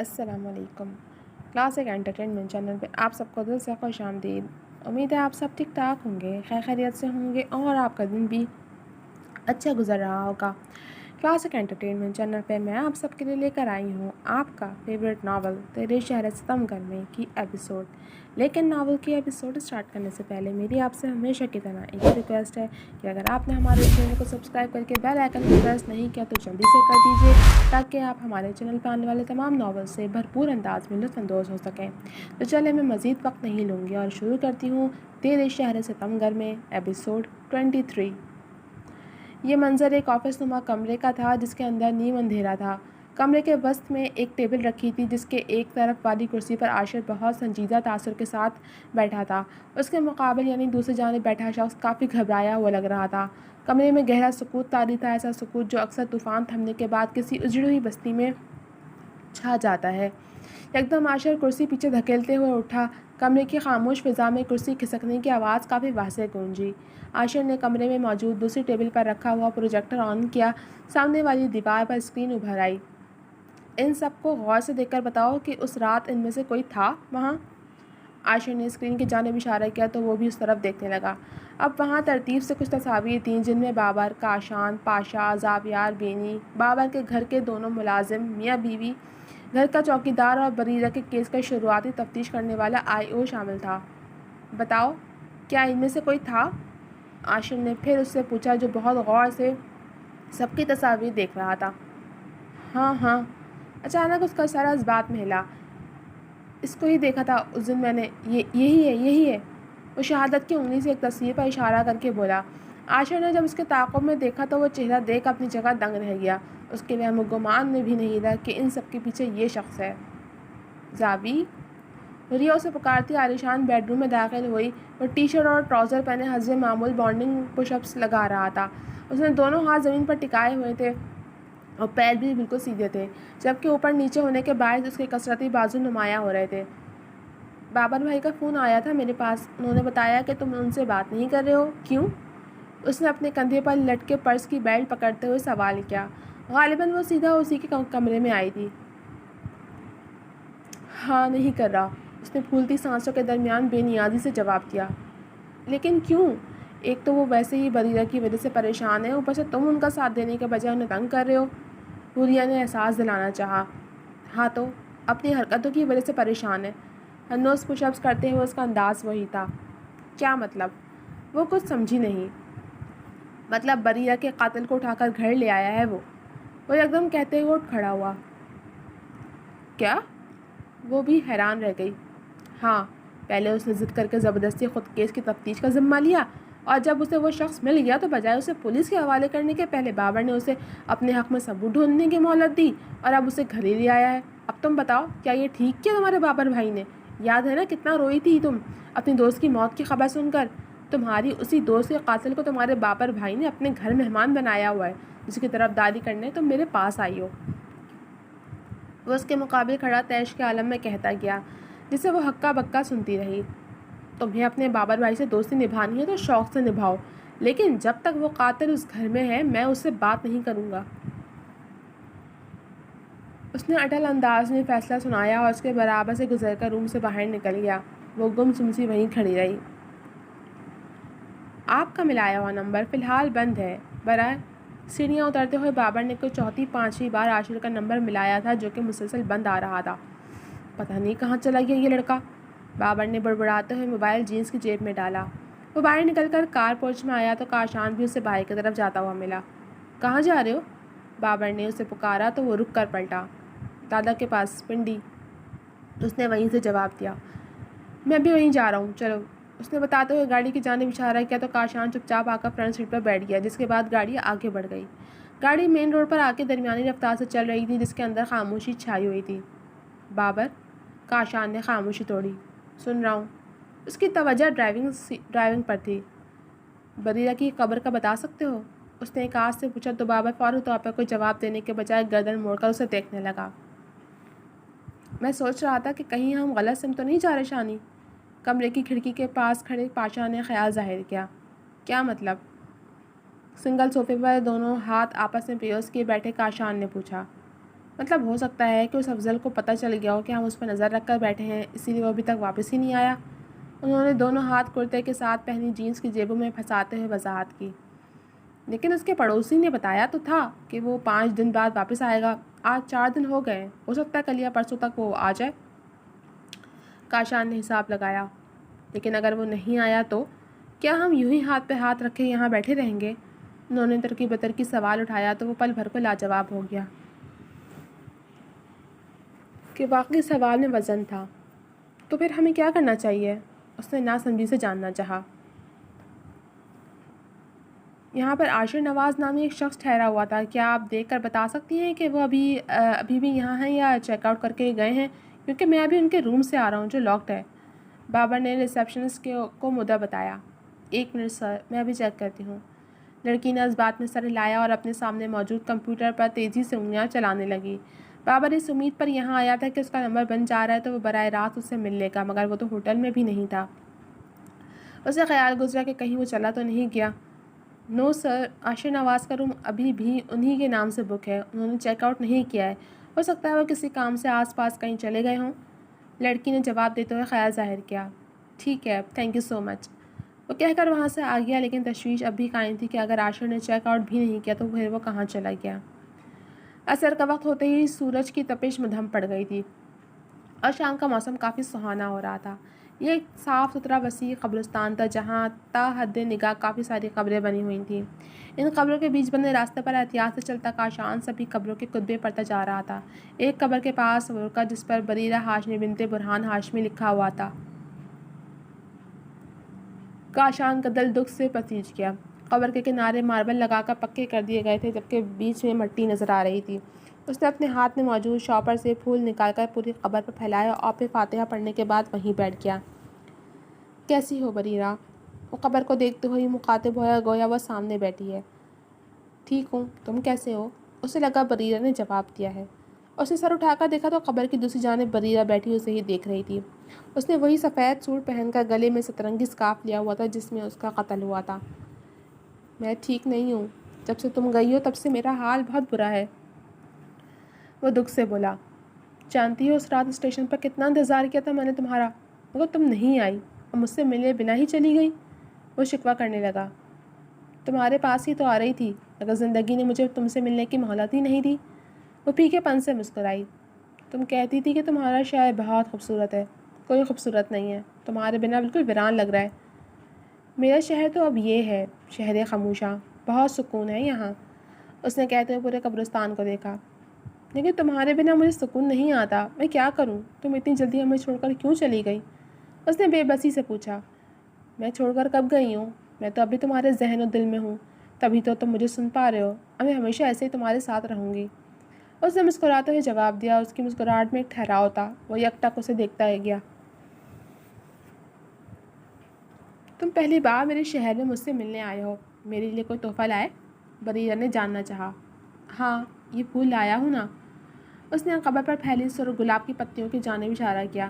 السلام علیکم۔ Classic entertainment channel پہ آپ سب کو دل سے خوش آمدید۔ امید ہے آپ سب ٹھیک ٹھاک ہوں گے، خیر خیریت سے ہوں گے اور آپ کا دن بھی اچھا گزر رہا ہوگا۔ کلاسک انٹرٹینمنٹ چینل پہ میں آپ سب کے لیے لے کر آئی ہوں آپ کا فیوریٹ ناول تیرے شہر ستم گر میں کی ایپیسوڈ۔ لیکن ناول کی ایپیسوڈ اسٹارٹ کرنے سے پہلے میری آپ سے ہمیشہ کی طرح ایک ریکویسٹ ہے کہ اگر آپ نے ہمارے چینل کو سبسکرائب کر کے بیل آئیکن کو پریس نہیں کیا تو جلدی سے کر دیجیے تاکہ آپ ہمارے چینل پہ آنے والے تمام ناول سے بھرپور انداز میں لطف اندوز ہو سکیں۔ تو چلے میں مزید وقت نہیں لوں گی اور شروع کرتی ہوں تیرے شہر ستم گر میں ایپیسوڈ 23۔ یہ منظر ایک آفس نما کمرے کا تھا جس کے اندر نیم اندھیرا تھا۔ کمرے کے وسط میں ایک ٹیبل رکھی تھی جس کے ایک طرف والی کرسی پر عاشر بہت سنجیدہ تاثر کے ساتھ بیٹھا تھا۔ اس کے مقابل یعنی دوسری جانب بیٹھا شخص کافی گھبرایا ہوا لگ رہا تھا۔ کمرے میں گہرا سکوت طاری تھا، ایسا سکوت جو اکثر طوفان تھمنے کے بعد کسی اجڑی ہوئی بستی میں چھا جاتا ہے۔ یکدم عاشر کرسی پیچھے دھکیلتے ہوئے اٹھا۔ کمرے کی خاموش فضا میں کرسی کھسکنے کی آواز کافی واضح گونجی۔ عاشر نے کمرے میں موجود دوسری ٹیبل پر رکھا ہوا پروجیکٹر آن کیا۔ سامنے والی دیوار پر اسکرین ابھر آئی۔ ان سب کو غور سے دیکھ کر بتاؤ کہ اس رات ان میں سے کوئی تھا وہاں؟ عاشر نے اسکرین کی جانب اشارہ کیا تو وہ بھی اس طرف دیکھنے لگا۔ اب وہاں ترتیب سے کچھ تصاویر تھیں جن میں بابر، کاشان، پاشا، زاویار، بینی، بابر کے گھر کے دونوں ملازم، میاں بیوی، گھر کا چوکیدار اور بریرہ کے کیس کا شروعاتی تفتیش کرنے والا IO شامل تھا۔ بتاؤ، کیا ان میں سے کوئی تھا؟ عاشر نے پھر اس سے پوچھا جو بہت غور سے سب کی تصاویر دیکھ رہا تھا۔ ہاں۔ اچانک اس کا سر اس بات میں ہلا۔ اس کو ہی دیکھا تھا اس دن میں نے، یہی ہے۔ وہ شہادت کی انگلی سے ایک تصویر پر اشارہ کر کے بولا۔ عاشر نے جب اس کے تعاقب میں دیکھا تو وہ چہرہ دیکھ اپنی جگہ دنگ رہ گیا۔ اس کے وہم و گمان میں بھی نہیں رہا کہ ان سب کے پیچھے یہ شخص ہے۔ زاوی؟ ریا اسے پکارتی عالیشان بیڈ روم میں داخل ہوئی۔ وہ ٹی شرٹ اور ٹراؤزر پہنے حسب معمول بانڈنگ پش اپس لگا رہا تھا۔ اس نے دونوں ہاتھ زمین پر ٹکائے ہوئے تھے اور پیر بھی بالکل سیدھے تھے، جبکہ اوپر نیچے ہونے کے باعث اس کے کثرتی بازو نمایاں ہو رہے تھے۔ بابر بھائی کا فون آیا تھا میرے پاس، انہوں نے بتایا کہ تم ان سے بات نہیں کر رہے ہو، کیوں؟ اس نے اپنے کندھے پر لٹکے پرس کی بیلٹ پکڑتے ہوئے سوال کیا۔ غالباً وہ سیدھا اسی کے کمرے میں آئی تھی۔ ہاں، نہیں کر رہا، اس نے پھولتی سانسوں کے درمیان بے نیازی سے جواب دیا۔ لیکن کیوں؟ ایک تو وہ ویسے ہی بریرہ کی وجہ سے پریشان ہے، اوپر سے تم ان کا ساتھ دینے کے بجائے انہیں تنگ کر رہے ہو۔ حوریہ نے احساس دلانا چاہا۔ ہاں تو اپنی حرکتوں کی وجہ سے پریشان ہے۔ ہنوز پش اپس کرتے ہوئے اس کا انداز وہی تھا۔ کیا مطلب؟ وہ کچھ سمجھی نہیں۔ مطلب بریرہ کے قاتل کو اٹھا کر گھر لے آیا ہے وہ یکدم کہتے ہوئے اٹھ کھڑا ہوا۔ کیا؟ وہ بھی حیران رہ گئی۔ ہاں، پہلے اس نے ضد کر کے زبردستی خود کیس کی تفتیش کا ذمہ لیا اور جب اسے وہ شخص مل گیا تو بجائے اسے پولیس کے حوالے کرنے کے پہلے بابر نے اسے اپنے حق میں ثبوت ڈھونڈنے کی مہلت دی اور اب اسے گھر ہی لے آیا ہے۔ اب تم بتاؤ، کیا یہ ٹھیک کیا تمہارے بابر بھائی نے؟ یاد ہے نا کتنا روئی تھی تم اپنی دوست کی موت کی خبر سن کر؟ تمہاری اسی دوست کے قاتل کو تمہارے بابر بھائی نے اپنے گھر مہمان بنایا ہوا ہے، جس کی طرف داری کرنے تم میرے پاس آئی ہو۔ وہ اس کے مقابل کھڑا طیش کے عالم میں کہتا گیا، جسے وہ ہکا بکا سنتی رہی۔ تمہیں اپنے بابر بھائی سے دوستی نبھانی ہے تو شوق سے نبھاؤ، لیکن جب تک وہ قاتل اس گھر میں ہے میں اس سے بات نہیں کروں گا۔ اس نے اٹل انداز میں فیصلہ سنایا اور اس کے برابر سے گزر کر روم سے باہر نکل گیا۔ وہ گم سم سی وہیں کھڑی رہی۔ آپ کا ملایا ہوا نمبر فی الحال بند ہے، برائے۔ سیڑھیاں اترتے ہوئے بابر نے کوئی چوتھی پانچویں بار عاشر کا نمبر ملایا تھا جو کہ مسلسل بند آ رہا تھا۔ پتہ نہیں کہاں چلا گیا یہ لڑکا، بابر نے بڑبڑاتے ہوئے موبائل جینس کی جیب میں ڈالا۔ وہ باہر نکل کر کار پورچ میں آیا تو کاشان بھی اسے باہر کی طرف جاتا ہوا ملا۔ کہاں جا رہے ہو؟ بابر نے اسے پکارا تو وہ رک کر پلٹا۔ دادا کے پاس، پنڈی، اس نے وہیں سے جواب دیا۔ میں بھی وہیں جا رہا ہوں، چلو، اس نے بتاتے ہوئے گاڑی کی جانب اشارہ کیا تو کاشان چپ چاپ آ کر فرنٹ سیٹ پر بیٹھ گیا، جس کے بعد گاڑی آگے بڑھ گئی۔ گاڑی مین روڈ پر آ کے درمیانی رفتار سے چل رہی تھی جس کے اندر خاموشی چھائی ہوئی تھی۔ بابر؟ کاشان نے خاموشی توڑی۔ سن رہا ہوں۔ اس کی توجہ ڈرائیونگ پر تھی۔ بریرہ کی قبر کا بتا سکتے ہو؟ اس نے ایک آواز سے پوچھا تو بابر فوری طور پر کوئی جواب دینے کے بجائے گردن موڑ کر اسے دیکھنے لگا۔ میں سوچ رہا تھا کہ کہیں ہم غلط سمت تو نہیں جا رہے شانی؟ کمرے کی کھڑکی کے پاس کھڑے پاشا نے خیال ظاہر کیا۔ کیا مطلب؟ سنگل صوفے پر دونوں ہاتھ آپس میں پیوس کیے بیٹھے کاشان نے پوچھا۔ مطلب ہو سکتا ہے کہ اس افضل کو پتہ چل گیا ہو کہ ہم اس پر نظر رکھ کر بیٹھے ہیں، اسی لیے وہ ابھی تک واپس ہی نہیں آیا۔ انہوں نے دونوں ہاتھ کرتے کے ساتھ پہنی جینس کی جیبوں میں پھنساتے ہوئے وضاحت کی۔ لیکن اس کے پڑوسی نے بتایا تو تھا کہ وہ 5 دن بعد واپس آئے گا۔ آج 4 دن ہو گئے، ہو سکتا ہے کل یا پرسوں تک وہ آ جائے۔ کاشان نے حساب لگایا۔ لیکن اگر وہ نہیں آیا تو کیا ہم یوں ہی ہاتھ پہ ہاتھ رکھے یہاں بیٹھے رہیں گے؟ انہوں نے ترکی بترکی سوال اٹھایا تو وہ پل بھر کو لاجواب ہو گیا کہ واقعی سوال میں وزن تھا۔ تو پھر ہمیں کیا کرنا چاہیے؟ اس نے ناسمجھی سے جاننا چاہا۔ یہاں پر عاشر نواز نامی ایک شخص ٹھہرا ہوا تھا، کیا آپ دیکھ کر بتا سکتی ہیں کہ وہ ابھی بھی یہاں ہیں یا چیک آؤٹ کر کے گئے ہیں؟ کیونکہ میں ابھی ان کے روم سے آ رہا ہوں جو لاکڈ ہے۔ بابر نے ریسیپشنسٹ کو مدعا بتایا۔ 1 منٹ سر، میں ابھی چیک کرتی ہوں۔ لڑکی نے اس بات میں سر ہلایا اور اپنے سامنے موجود کمپیوٹر پر تیزی سے انگلیاں چلانے لگی۔ بابر اس امید پر یہاں آیا تھا کہ اس کا نمبر بن جا رہا ہے تو وہ براہ راست اس سے مل لے گا، مگر وہ تو ہوٹل میں بھی نہیں تھا۔ اسے خیال گزرا کہ کہیں وہ چلا تو نہیں گیا۔ نو سر، عاشر نواز کا روم ابھی بھی انہی کے نام سے بک ہے، انہوں نے چیک آؤٹ نہیں کیا ہے، ہو سکتا ہے وہ کسی کام سے آس پاس کہیں چلے گئے ہوں۔ لڑکی نے جواب دیتے ہوئے خیال ظاہر کیا۔ ٹھیک ہے، تھینک یو سو مچ۔ وہ کہہ کر وہاں سے آ گیا، لیکن تشویش اب بھی قائم تھی کہ اگر عاشر نے چیک آؤٹ بھی نہیں کیا تو پھر وہ کہاں چلا گیا۔ عصر کا وقت ہوتے ہی سورج کی تپش مدھم پڑ گئی تھی اور شام کا موسم کافی سہانا ہو رہا تھا۔ یہ ایک صاف ستھرا وسیع قبرستان تھا جہاں تا حد نگاہ کافی ساری قبریں بنی ہوئی تھیں۔ ان قبروں کے بیچ بنے راستے پر احتیاط سے چلتا کاشان سبھی قبروں کے کتبے پڑھتا جا رہا تھا۔ ایک قبر کے پاس ورقہ جس پر بریرہ ہاشمی بنت برہان ہاشمی لکھا ہوا تھا۔ کاشان کا دل دکھ سے پسیج گیا۔ قبر کے کنارے ماربل لگا کر پکے کر دیے گئے تھے جبکہ بیچ میں مٹی نظر آ رہی تھی۔ اس نے اپنے ہاتھ میں موجود شاپر سے پھول نکال کر پوری قبر پر پھیلایا اور پھر فاتحہ پڑھنے کے بعد وہیں بیٹھ گیا۔ کیسی ہو بریرہ؟ وہ قبر کو دیکھتے ہوئے مخاطب ہوا گویا وہ سامنے بیٹھی ہے۔ ٹھیک ہوں، تم کیسے ہو؟ اسے لگا بریرہ نے جواب دیا ہے۔ اس نے سر اٹھا کر دیکھا تو قبر کی دوسری جانب بریرہ بیٹھی اسے ہی دیکھ رہی تھی۔ اس نے وہی سفید سوٹ پہن کر گلے میں سترنگی سکارف لیا ہوا تھا جس میں اس کا قتل ہوا تھا۔ میں ٹھیک نہیں ہوں، جب سے تم گئی ہو تب سے میرا حال بہت برا ہے، وہ دکھ سے بولا۔ جانتی ہو اس رات اسٹیشن پر کتنا انتظار کیا تھا میں نے تمہارا، مگر تم نہیں آئی اور مجھ سے ملے بنا ہی چلی گئی، وہ شکوہ کرنے لگا۔ تمہارے پاس ہی تو آ رہی تھی، اگر زندگی نے مجھے تم سے ملنے کی مہلت ہی نہیں دی، وہ پھیکے پن سے مسکرائی۔ تم کہتی تھی کہ تمہارا شہر بہت خوبصورت ہے، کوئی خوبصورت نہیں ہے، تمہارے بنا بالکل ویران لگ رہا ہے۔ میرا شہر تو اب یہ ہے، شہر خاموشاں، بہت سکون ہے یہاں، اس نے کہتے ہوئے پورے قبرستان کو دیکھا۔ لیکن تمہارے بنا مجھے سکون نہیں آتا، میں کیا کروں؟ تم اتنی جلدی ہمیں چھوڑ کر کیوں چلی گئی؟ اس نے بے بسی سے پوچھا۔ میں چھوڑ کر کب گئی ہوں؟ میں تو ابھی تمہارے ذہن و دل میں ہوں، تبھی تو تم مجھے سن پا رہے ہو، اور میں ہمیشہ ایسے ہی تمہارے ساتھ رہوں گی، اس نے مسکراتے ہوئے جواب دیا۔ اس کی مسکراہٹ میں ایک ٹھہراؤ تھا، وہ یک ٹک اسے دیکھتا ہی گیا۔ تم پہلی بار میرے شہر میں مجھ سے ملنے آئے ہو، میرے لیے کوئی تحفہ لائے؟ بریرہ نے جاننا چاہا۔ ہاں، یہ پھول لایا ہوں نا، اس نے قبر پر پھیلی سر گلاب کی پتیوں کی جانب اشارہ کیا۔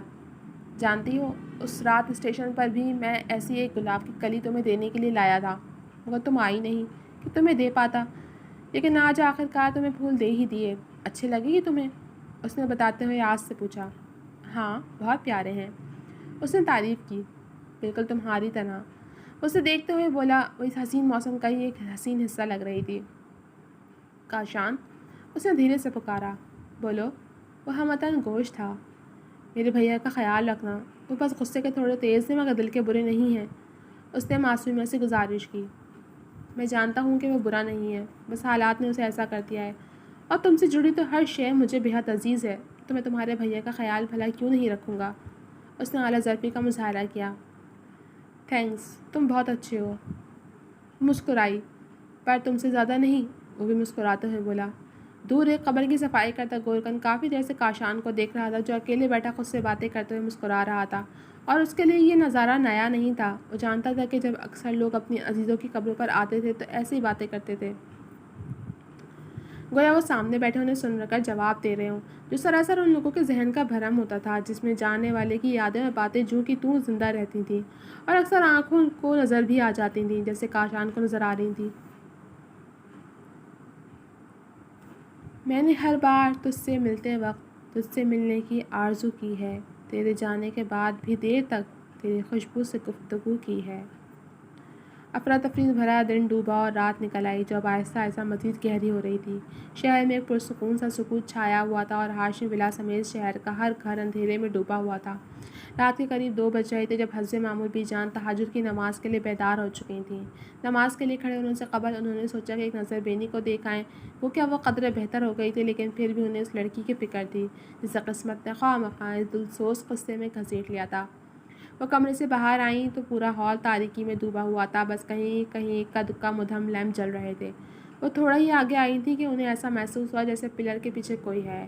جانتی ہو، اس رات اسٹیشن پر بھی میں ایسی ایک گلاب کی کلی تمہیں دینے کے لیے لایا تھا، مگر تم آئی نہیں کہ تمہیں دے پاتا، لیکن آج آخر کار تمہیں پھول دے ہی دیے۔ اچھے لگے گی تمہیں؟ اس نے بتاتے ہوئے آس سے پوچھا۔ ہاں، بہت پیارے ہیں، اس نے تعریف کی، بالکل تمہاری طرح، اسے دیکھتے ہوئے بولا۔ وہ اس حسین موسم کا ہی ایک حسین حصہ لگ رہی تھی۔ کاشان، اس نے دھیرے سے پکارا۔ بولو، وہ ہمتاً گوش تھا۔ میرے بھیا کا خیال رکھنا، وہ بس غصے کے تھوڑے تیز ہیں مگر دل کے برے نہیں ہیں، اس نے معصومیت سے گزارش کی۔ میں جانتا ہوں کہ وہ برا نہیں ہے، بس حالات نے اسے ایسا کر دیا ہے، اور تم سے جڑی تو ہر شے مجھے بہت عزیز ہے، تو میں تمہارے بھیا کا خیال بھلا کیوں نہیں رکھوں گا، اس نے اعلیٰ ظرفی کا مظاہرہ کیا۔ تھینکس، تم بہت اچھے ہو، مسکرائی۔ پر تم سے زیادہ نہیں، وہ بھی مسکراتے ہوئے بولا۔ دور ایک قبر کی صفائی کرتا گورکن کافی دیر سے کاشان کو دیکھ رہا تھا جو اکیلے بیٹھا خود سے باتیں کرتے ہوئے مسکرا رہا تھا، اور اس کے لیے یہ نظارہ نیا نہیں تھا۔ وہ جانتا تھا کہ جب اکثر لوگ اپنی عزیزوں کی قبروں پر آتے تھے تو ایسی ہی باتیں کرتے تھے، گویا وہ سامنے بیٹھے انہیں سن کر جواب دے رہے ہوں، جو سراسر ان لوگوں کے ذہن کا بھرم ہوتا تھا جس میں جاننے والے کی یادیں اور باتیں جوں کی توں زندہ رہتی تھیں، اور اکثر آنکھوں کو نظر بھی آ جاتی تھیں جیسے کاشان کو نظر آ رہی تھیں۔ میں نے ہر بار تجھ سے ملتے وقت تجھ سے ملنے کی آرزو کی ہے، تیرے جانے کے بعد بھی دیر تک تیری خوشبو سے گفتگو کی ہے۔ افراتفری بھرا دن ڈوبا اور رات نکل آئی، جو اب آہستہ آہستہ مزید گہری ہو رہی تھی۔ شہر میں ایک پرسکون سا سکوت چھایا ہوا تھا اور ہاشمی ولا سمیت شہر کا ہر گھر اندھیرے میں ڈوبا ہوا تھا۔ رات کے قریب 2 بج رہے تھے جب حسب معمول بی جان تہجد کی نماز کے لیے بیدار ہو چکی تھیں۔ نماز کے لیے کھڑے ہونے سے قبل انہوں نے سوچا کہ ایک نظر بینی کو دیکھ آئیں۔ وہ کیا وہ قدرے بہتر ہو گئی تھی، لیکن پھر بھی انہیں اس لڑکی کی فکر تھی جسے قسمت نے خواہ مخواہ اس دلسوز قصے میں گھسیٹ لیا تھا۔ وہ کمرے سے باہر آئیں تو پورا ہال تاریکی میں ڈوبا ہوا تھا، بس کہیں کہیں اکا دکا مدھم لیمپ جل رہے تھے۔ وہ تھوڑا ہی آگے آئی تھیں کہ انہیں ایسا محسوس ہوا جیسے پلر کے پیچھے کوئی ہے۔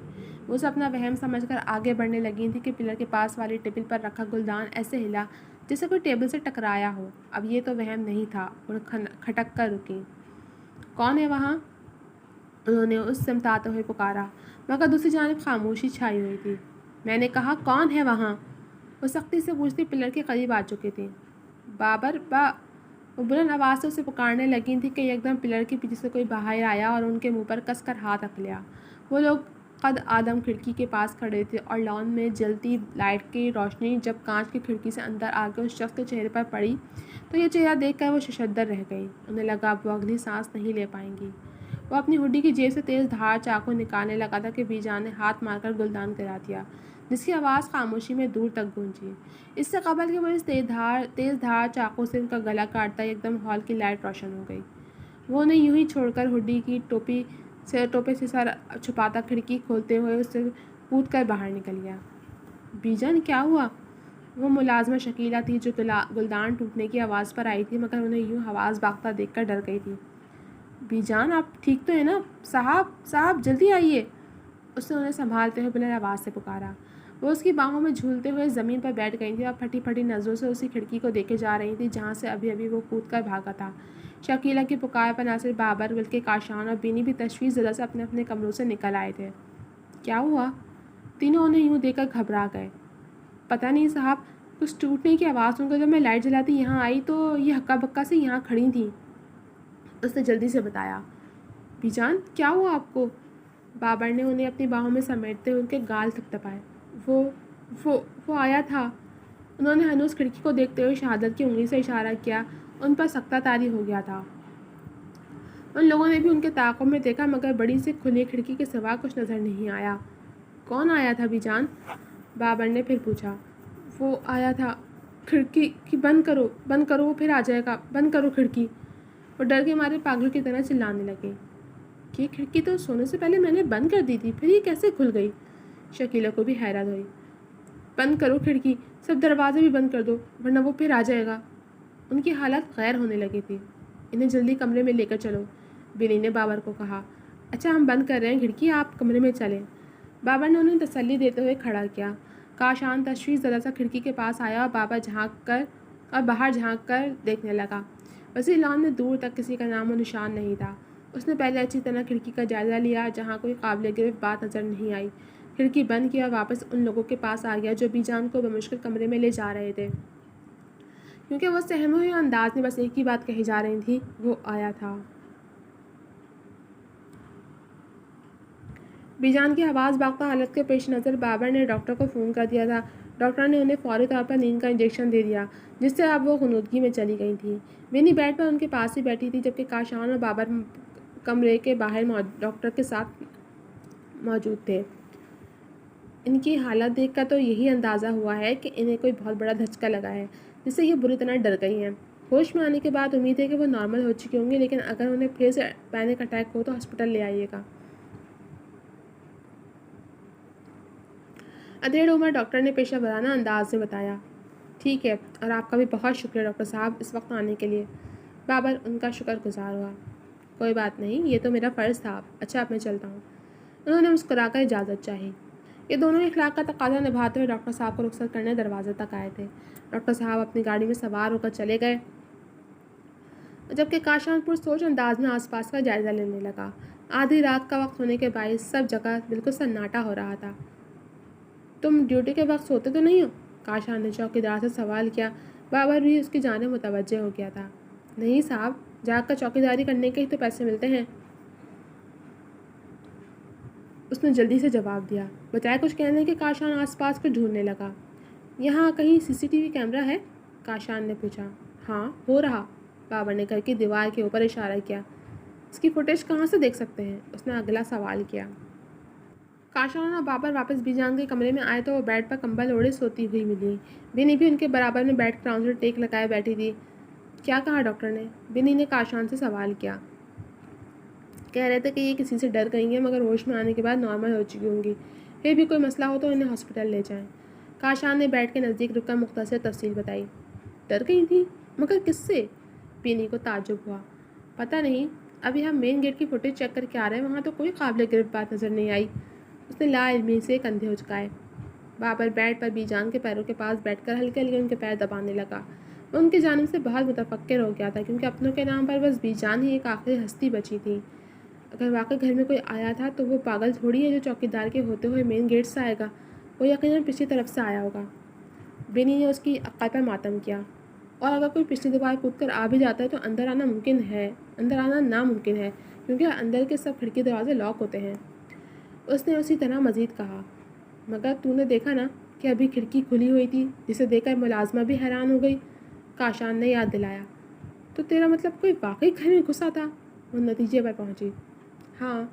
وہ اسے اپنا وہم سمجھ کر آگے بڑھنے لگی تھیں کہ پلر کے پاس والی ٹیبل پر رکھا گلدان ایسے ہلا جیسے کوئی ٹیبل سے ٹکرایا ہو۔ اب یہ تو وہم نہیں تھا۔ وہ کھٹک کر رکیں۔ کون ہے وہاں؟ انہوں نے اس سمت آتے ہوئے پکارا، مگر دوسری جانب خاموشی چھائی ہوئی تھی۔ میں نے کہا کون ہے وہاں؟ وہ سختی سے پوچھتی پلر کے قریب آ چکی تھی۔ بابر وہ بلند آواز سے اسے پکارنے لگی تھی کہ یکدم پلر کے پیچھے سے کوئی باہر آیا اور ان کے منہ پر کس کر ہاتھ رکھ لیا۔ وہ لوگ قد آدم کھڑکی کے پاس کھڑے تھے اور لان میں جلتی لائٹ کی روشنی جب کانچ کی کھڑکی سے اندر آ کے اس شخص کے چہرے پر پڑی تو یہ چہرہ دیکھ کر وہ ششدر رہ گئی۔ انہیں لگا اب وہ اگلی سانس نہیں لے پائیں گی۔ وہ اپنی ہڈی کی جیب سے تیز دھار چاقو نکالنے لگا تھا کہ بی جان نے ہاتھ مار کر گلدان گرا دیا، جس کی آواز خاموشی میں دور تک گونجی۔ اس سے قبل کہ وہ اس تیز دھار چاقو سے ان کا گلا کاٹتا ایک دم ہال کی لائٹ روشن ہو گئی۔ وہ انہیں یوں ہی چھوڑ کر ہڈی کی ٹوپے سے سر چھپاتا کھڑکی کھولتے ہوئے اس سے کود کر باہر نکل گیا۔ بی جان کیا ہوا؟ وہ ملازمہ شکیلہ تھی جو گلدان ٹوٹنے کی آواز پر آئی تھی، مگر انہیں یوں حواس باختہ دیکھ کر ڈر گئی تھی۔ بی جان آپ ٹھیک تو ہیں نا؟ صاحب جلدی آئیے، اس نے انہیں سنبھالتے ہوئے بلند آواز سے پکارا۔ وہ اس کی باہوں میں جھولتے ہوئے زمین پر بیٹھ گئی تھی اور پھٹی پھٹی نظروں سے اسی کھڑکی کو دیکھے جا رہی تھی جہاں سے ابھی ابھی وہ کود کر بھاگا تھا۔ شکیلہ کی پکار پر نہ صرف بابر بلکہ کاشان اور بینی بھی تشویش زدہ سے اپنے اپنے کمروں سے نکل آئے تھے۔ کیا ہوا؟ تینوں انہیں یوں دیکھ کر گھبرا گئے۔ پتہ نہیں صاحب، کچھ ٹوٹنے کی آواز سن کر جب میں لائٹ جلاتی یہاں آئی تو یہ ہکا بکا سے یہاں کھڑی تھیں، اس نے جلدی سے بتایا۔ بی جان کیا ہوا آپ کو؟ بابر نے انہیں اپنی باہوں میں سمیٹتے ہوئے ان کے گال تھپتھپائے۔ وہ آیا تھا۔ انہوں نے ہنوز کھڑکی کو دیکھتے ہوئے شہادت کی انگلی سے اشارہ کیا۔ ان پر سکتہ طاری ہو گیا تھا۔ ان لوگوں نے بھی ان کے تعاقب میں دیکھا، مگر بڑی سی کھلی کھڑکی کے سوا کچھ نظر نہیں آیا۔ کون آیا تھا بی جان؟ بابر نے پھر پوچھا۔ وہ آیا تھا۔ کھڑکی کی بند کرو وہ پھر آ جائے گا، بند کرو کھڑکی۔ وہ ڈر کے مارے پاگلوں کی طرح چلانے لگے۔ یہ کھڑکی تو سونے سے پہلے میں نے بند کر دی تھی، پھر یہ کیسے کھل گئی؟ شکیلہ کو بھی حیرت ہوئی۔ بند کرو کھڑکی، سب دروازے بھی بند کر دو ورنہ وہ پھر آ جائے گا۔ ان کی حالت غیر ہونے لگی تھی۔ انہیں جلدی کمرے میں لے کر چلو، بینی نے بابر کو کہا۔ اچھا ہم بند کر رہے ہیں کھڑکی، آپ کمرے میں چلیں۔ بابر نے انہیں تسلی دیتے ہوئے کھڑا کیا۔ کاشان تشویش زدہ سا کھڑکی کے پاس آیا اور باہر جھانک کر دیکھنے لگا۔ وسیع لان میں دور تک کسی کا نام و نشان نہیں تھا۔ اس نے پہلے اچھی طرح کھڑکی کا جائزہ لیا، جہاں کوئی قابل گرفت بات نظر نہیں آئی۔ کھڑکی بند کی اور واپس ان لوگوں کے پاس آ گیا جو بی جان کو بمشکل کمرے میں لے جا رہے تھے، کیونکہ وہ سہمے ہوئے انداز میں بس ایک ہی بات کہی جا رہی تھی، وہ آیا تھا۔ بی جان کی حواس باختہ حالت کے پیش نظر بابر نے ڈاکٹر کو فون کر دیا تھا۔ ڈاکٹر نے انہیں فوری طور پر نیند کا انجیکشن دے دیا، جس سے اب وہ غنودگی میں چلی گئی تھیں۔ وینی بیڈ پر ان کے پاس ہی بیٹھی تھی، جبکہ کاشان اور بابر کمرے کے باہر ڈاکٹر کے ساتھ موجود تھے۔ ان کی حالت دیکھ کر تو یہی اندازہ ہوا ہے کہ انہیں کوئی بہت بڑا دھچکا لگا ہے، جس سے یہ بری طرح ڈر گئی ہیں۔ ہوش میں آنے کے بعد امید ہے کہ وہ نارمل ہو چکی ہوں گی، لیکن اگر انہیں پھر سے پینک اٹیک ہو تو ہاسپٹل لے آئیے گا۔ ادھیڑ عمر ڈاکٹر نے پیشہ ورانہ انداز میں بتایا۔ ٹھیک ہے، اور آپ کا بھی بہت شکریہ ڈاکٹر صاحب اس وقت آنے کے لیے۔ بابر ان کا شکر گزار ہوا۔ کوئی بات نہیں، یہ تو میرا فرض تھا۔ اچھا اب میں چلتا ہوں۔ انہوں نے مسکرا کر اجازت چاہی۔ یہ دونوں اخلاق کا تقاضا نبھاتے ہوئے ڈاکٹر صاحب کو رخصت کرنے دروازے تک آئے تھے۔ ڈاکٹر صاحب اپنی گاڑی میں سوار ہو کر چلے گئے، جبکہ کاشان پرسوچ انداز میں آس پاس کا جائزہ لینے لگا۔ آدھی رات کا وقت ہونے کے باعث سب جگہ بالکل سناٹا ہو رہا تھا۔ تم ڈیوٹی کے وقت سوتے تو نہیں ہو؟ کاشان نے چوکیدار سے سوال کیا۔ بابر بھی اس کی جانب متوجہ ہو گیا تھا۔ نہیں صاحب، جاگ کر چوکیداری کرنے کے ہی تو پیسے ملتے ہیں۔ اس نے جلدی سے جواب دیا، بجائے کچھ کہنے کے کاشان آس پاس کو ڈھونڈنے لگا۔ یہاں کہیں CCTV کیمرہ ہے؟ کاشان نے پوچھا۔ ہاں، ہو رہا، بابر نے گھر کی دیوار کے اوپر اشارہ کیا۔ اس کی فوٹیج کہاں سے دیکھ سکتے ہیں؟ اس نے اگلا سوال کیا۔ کاشان اور بابر واپس بی جان کے کمرے میں آئے تو وہ بیڈ پر کمبل اوڑھے سوتی ہوئی ملی۔ بینی بھی ان کے برابر میں بیٹھ کر آنسو ٹیک لگائے بیٹھی تھی۔ کیا کہا ڈاکٹر نے؟ بینی نے کاشان سے سوال کیا۔ کہہ رہے تھے کہ یہ کسی سے ڈر گئی ہیں مگر ہوش میں آنے کے بعد نارمل ہو چکی ہوں گی۔ پھر بھی کوئی مسئلہ ہو تو انہیں ہاسپٹل لے جائیں۔ کاشان نے بیڈ کے نزدیک رک کر مختصر تفصیل بتائی۔ ڈر گئی تھی؟ مگر کس سے؟ بینی کو تعجب ہوا۔ پتہ نہیں، ابھی ہم مین گیٹ کی فوٹیج چیک کر کے آ رہے ہیں، وہاں تو کوئی قابل گرفت بات نظر نہیں آئی۔ اس نے لا علمی سے کندھے اچکائے۔ بابر بیڈ پر بی جان کے پیروں کے پاس بیٹھ کر ہلکے ہلکے ان کے پیر دبانے لگا۔ وہ ان کی جانب سے بہت متفکر ہو گیا تھا کیونکہ اپنوں کے نام پر بس بی جان ہی ایک آخری ہستی بچی تھی۔ اگر واقعی گھر میں کوئی آیا تھا تو وہ پاگل تھوڑی ہے جو چوکیدار کے ہوتے ہوئے مین گیٹ سے آئے گا، وہ یقیناً پچھلی طرف سے آیا ہوگا۔ بینی نے اس کی عقل پر ماتم کیا۔ اور اگر کوئی پچھلی دیوار کود کر آ بھی جاتا ہے تو اندر آنا ناممکن ہے کیونکہ اندر کے سب کھڑکی دروازے لاک ہوتے ہیں۔ اس نے اسی طرح مزید کہا، مگر تو نے دیکھا نا کہ ابھی کھڑکی کھلی ہوئی تھی، جسے دیکھ کر ملازمہ بھی حیران ہو گئی۔ کاشان نے یاد دلایا۔ تو تیرا مطلب کوئی واقعی گھر میں گھسا تھا؟ وہ نتیجے پر پہنچی۔ ہاں،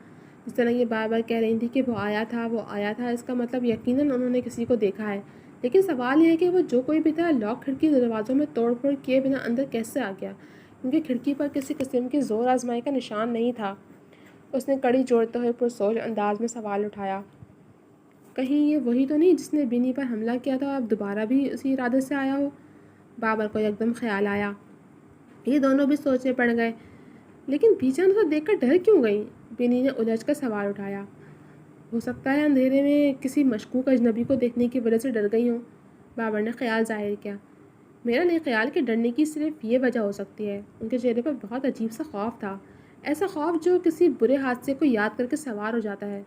جس طرح یہ بار بار کہہ رہی تھی کہ وہ آیا تھا، اس کا مطلب یقیناً انہوں نے کسی کو دیکھا ہے۔ لیکن سوال یہ ہے کہ وہ جو کوئی بھی تھا لاک کھڑکی دروازوں میں توڑ پھوڑ کیے بنا اندر کیسے آ گیا، کیونکہ کھڑکی پر کسی قسم کی زور آزمائی کا نشان نہیں تھا۔ اس نے کڑی جوڑتے ہوئے پرسوچ انداز میں سوال اٹھایا۔ کہیں یہ وہی تو نہیں جس نے بینی پر حملہ کیا تھا اور اب دوبارہ بھی اسی ارادے سے آیا ہو؟ بابر کو یکدم خیال آیا۔ یہ دونوں بھی سوچنے پڑ گئے۔ لیکن بی جان اسے دیکھ کر ڈر کیوں گئی؟ بینی نے الجھ کر سوال اٹھایا۔ ہو سکتا ہے اندھیرے میں کسی مشکوک اجنبی کو دیکھنے کی وجہ سے ڈر گئی ہوں، بابر نے خیال ظاہر کیا۔ میرا نہیں خیال کہ ڈرنے کی صرف یہ وجہ ہو سکتی ہے۔ ان کے چہرے پر بہت عجیب سا خوف تھا، ایسا خوف جو کسی برے حادثے کو یاد کر کے سوار ہو جاتا ہے۔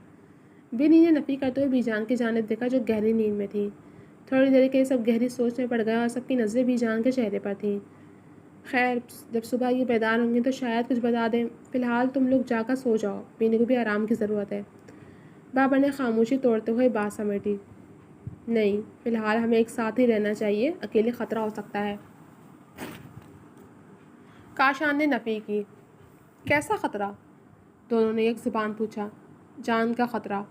بینی نے نفی کرتے ہوئے بی جان کی جانب دیکھا جو گہری نیند میں تھی۔ تھوڑی دیر کے سب گہری سوچ میں پڑ گیا اور سب کی نظریں بی جان کے چہرے پر تھیں۔ خیر، جب صبح یہ بیدار ہوں گے تو شاید کچھ بتا دیں۔ فی الحال تم لوگ جا کر سو جاؤ، بینی کو بھی آرام کی ضرورت ہے۔ بابر نے خاموشی توڑتے ہوئے بات سمیٹی۔ نہیں، فی الحال ہمیں ایک ساتھ ہی رہنا چاہیے، اکیلے خطرہ ہو سکتا ہے۔ کاشان نے نفی کی۔ کیسا خطرہ؟ دونوں نے ایک زبان پوچھا۔ جان کا خطرہ۔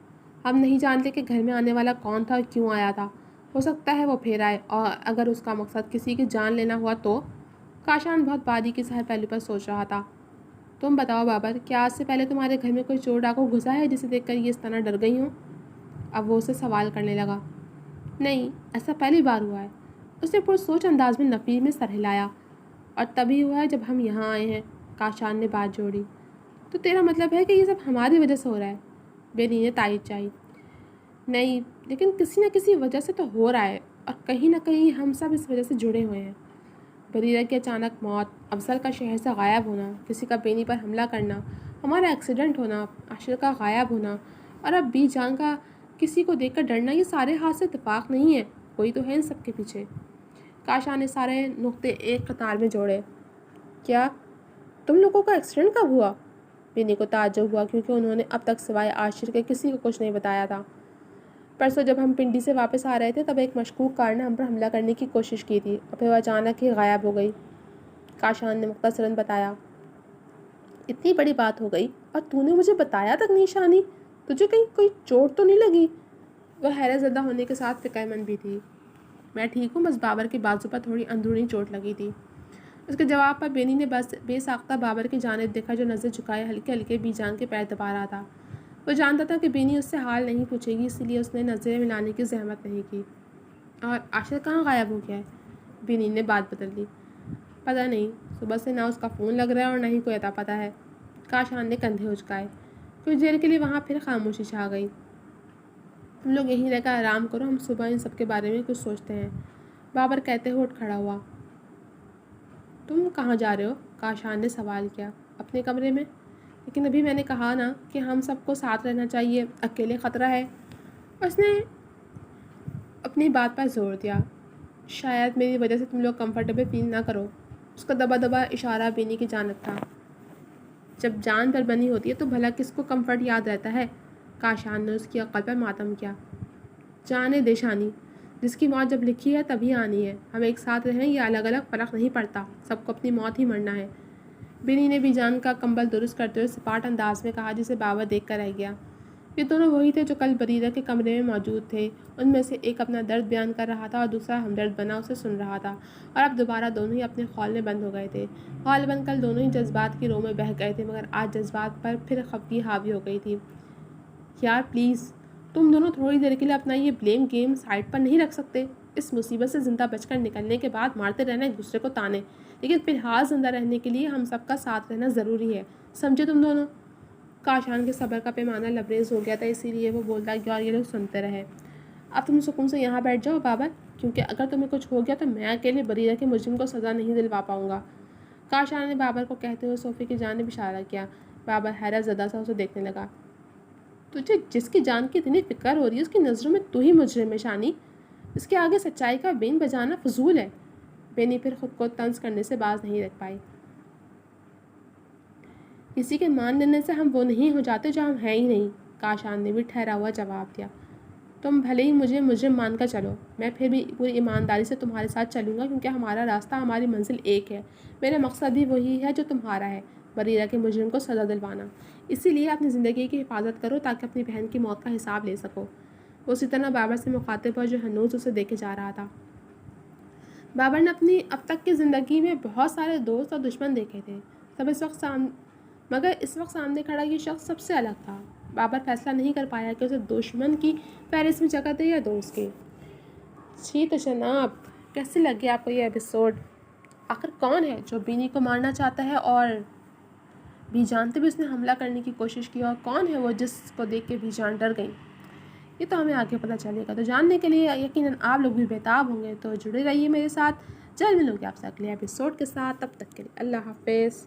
ہم نہیں جانتے کہ گھر میں آنے والا کون تھا اور کیوں آیا تھا۔ ہو سکتا ہے وہ پھر آئے، اور اگر اس کا مقصد کسی کی جان لینا ہوا تو؟ کاشان بہت باریکی سے ہر پہلو پر سوچ رہا تھا۔ تم بتاؤ بابر، کیا آج سے پہلے تمہارے گھر میں کوئی چور ڈاکو گھسا ہے جسے دیکھ کر یہ اس طرح ڈر گئی ہوں؟ اب وہ اسے سوال کرنے لگا۔ نہیں، ایسا پہلی بار ہوا ہے۔ اس نے پرسوچ انداز میں نفی میں سر ہلایا۔ اور تبھی ہوا ہے جب ہم یہاں آئے ہیں، کاشان نے بات جوڑی۔ تو تیرا مطلب ہے کہ یہ سب ہماری وجہ سے ہو رہا ہے؟ بینی نے تائید چاہی۔ نہیں، لیکن کسی نہ کسی وجہ سے تو ہو رہا ہے، اور کہیں نہ کہیں ہم سب اس وجہ سے جڑے ہوئے ہیں۔ بریرہ کی اچانک موت، افضل کا شہر سے غائب ہونا، کسی کا بینی پر حملہ کرنا، ہمارا ایکسیڈنٹ ہونا، عاشر کا غائب ہونا، اور اب بی جان کا کسی کو دیکھ کر ڈرنا، یہ سارے ہاتھ سے اتفاق نہیں ہے، کوئی تو ہے ان سب کے پیچھے۔ کاشان نے سارے نقطے ایک قطار میں جوڑے۔ کیا تم لوگوں کا ایکسیڈنٹ کب ہوا؟ بینی کو تعجب ہوا کیونکہ انہوں نے اب تک سوائے عاشر کے کسی کو کچھ نہیں بتایا تھا۔ پرسوں جب ہم پنڈی سے واپس آ رہے تھے تب ایک مشکوک کار نے ہم پر حملہ کرنے کی کوشش کی تھی اور پھر وہ اچانک ہی غائب ہو گئی، کاشان نے مختصراً بتایا۔ اتنی بڑی بات ہو گئی اور تو نے مجھے بتایا تک نہیں شانی، تجھے کہیں کوئی چوٹ تو نہیں لگی؟ وہ حیرت زدہ ہونے کے ساتھ فکر مند بھی تھی۔ میں ٹھیک ہوں، بس بابر کے بازو پر تھوڑی اندرونی چوٹ لگی تھی۔ اس کے جواب پر بینی نے بس بے ساختہ بابر کی جانب دیکھا جو نظر جھکائے ہلکے ہلکے بی جان کے پیر دبا رہا تھا۔ وہ جانتا تھا کہ بینی اس سے حال نہیں پوچھے گی، اسی لیے اس نے نظریں ملانے کی زحمت نہیں کی۔ اور عاشر کہاں غائب ہو گیا ہے؟ بینی نے بات بدل دی۔ پتہ نہیں، صبح سے نہ اس کا فون لگ رہا ہے اور نہ ہی کوئی اتا پتہ ہے۔ کاشان نے کندھے اچکائے۔ کچھ دیر کے لیے وہاں پھر خاموشی چھا گئی۔ تم لوگ یہیں رہ کر آرام کرو، ہم صبح ان سب کے بارے میں کچھ سوچتے ہیں، بابر کہتے ہوئے اٹھ کھڑا ہوا۔ تم کہاں جا رہے ہو؟ کاشان نے سوال کیا۔ اپنے کمرے میں۔ لیکن ابھی میں نے کہا نا کہ ہم سب کو ساتھ رہنا چاہیے، اکیلے خطرہ ہے۔ اس نے اپنی بات پر زور دیا۔ شاید میری وجہ سے تم لوگ کمفرٹیبل فیل نہ کرو۔ اس کا دبا دبا اشارہ بینی کی جانب تھا۔ جب جان پر بنی ہوتی ہے تو بھلا کس کو کمفرٹ یاد رہتا ہے؟ کاشان نے اس کی عقل پر ماتم کیا۔ جانے دے شانی، جس کی موت جب لکھی ہے تبھی آنی ہے، ہم ایک ساتھ رہیں یا الگ الگ فرق نہیں پڑتا، سب کو اپنی موت ہی مرنا ہے۔ بینی نے بھی جان کا کمبل درست کرتے ہوئے سپاٹ انداز میں کہا جسے بابا دیکھ کر رہ گیا۔ یہ دونوں وہی تھے جو کل بریرہ کے کمرے میں موجود تھے، ان میں سے ایک اپنا درد بیان کر رہا تھا اور دوسرا ہمدرد بنا اسے سن رہا تھا، اور اب دوبارہ دونوں ہی اپنے خول میں بند ہو گئے تھے۔ غالباً کل دونوں ہی جذبات کی رو میں بہہ گئے تھے، مگر آج جذبات پر پھر خفگی حاوی ہو گئی تھی۔ یار پلیز، تم دونوں تھوڑی دیر کے لیے اپنا یہ بلیم گیم سائڈ پر نہیں رکھ سکتے؟ اس مصیبت سے زندہ بچ کر نکلنے کے بعد مارتے رہنا ایک دوسرے کو تانے، لیکن فی الحال زندہ رہنے کے لیے ہم سب کا ساتھ رہنا ضروری ہے، سمجھے تم دونوں؟ کاشان کے صبر کا پیمانہ لبریز ہو گیا تھا، اسی لیے وہ بولتا گیا اور یہ لوگ سنتے رہے۔ اب تم سکون سے یہاں بیٹھ جاؤ بابر، کیونکہ اگر تمہیں کچھ ہو گیا تو میں اکیلے بریرہ کے مجرم کو سزا نہیں دلوا پاؤں گا۔ کاشان نے بابر کو کہتے ہوئے صوفے کی جانب اشارہ کیا۔ بابر حیرت زدہ سا اسے دیکھنے لگا۔ تجھے جس کی جان کی اتنی فکر ہو رہی ہے اس کی نظروں میں تو ہی مجرم ہے شانی، اس کے آگے سچائی کا بین بجانا فضول ہے۔ بینی پھر خود کو طنز کرنے سے باز نہیں رکھ پائی۔ کسی کے مان لینے سے ہم وہ نہیں ہو جاتے جو ہم ہیں ہی نہیں، کاشان نے بھی ٹھہرا ہوا جواب دیا۔ تم بھلے ہی مجھے مجرم مان کر چلو، میں پھر بھی پوری ایمانداری سے تمہارے ساتھ چلوں گا، کیونکہ ہمارا راستہ، ہماری منزل ایک ہے، میرا مقصد بھی وہی ہے جو تمہارا ہے، بریرہ کے مجرم کو سزا دلوانا۔ اسی لیے اپنی زندگی کی حفاظت کرو تاکہ اپنی بہن کی موت کا حساب لے سکو۔ وہ اسی طرح بابر سے مخاطب ہوا جو ہنوز اسے دیکھے جا رہا تھا۔ بابر نے اپنی اب تک کی زندگی میں بہت سارے دوست اور دشمن دیکھے تھے، مگر اس وقت سامنے کھڑا یہ شخص سب سے الگ تھا۔ بابر فیصلہ نہیں کر پایا کہ اسے دشمن کی فہرست میں جگہ دے یا دوست کی۔ جی تو جناب، کیسے لگے آپ کو یہ ایپیسوڈ؟ آخر کون ہے جو بینی کو مارنا چاہتا ہے اور بھی جانتے بھی اس نے حملہ کرنے کی کوشش کی، اور کون ہے وہ جس کو دیکھ کے بھی جان ڈر گئی؟ یہ تو ہمیں آگے پتہ چلے گا، تو جاننے کے لیے یقیناً آپ لوگ بھی بےتاب ہوں گے، تو جڑے رہیے میرے ساتھ۔ جلد ملوں گے آپ سے اگلے ایپیسوڈ کے ساتھ، تب تک کے لیے اللہ حافظ۔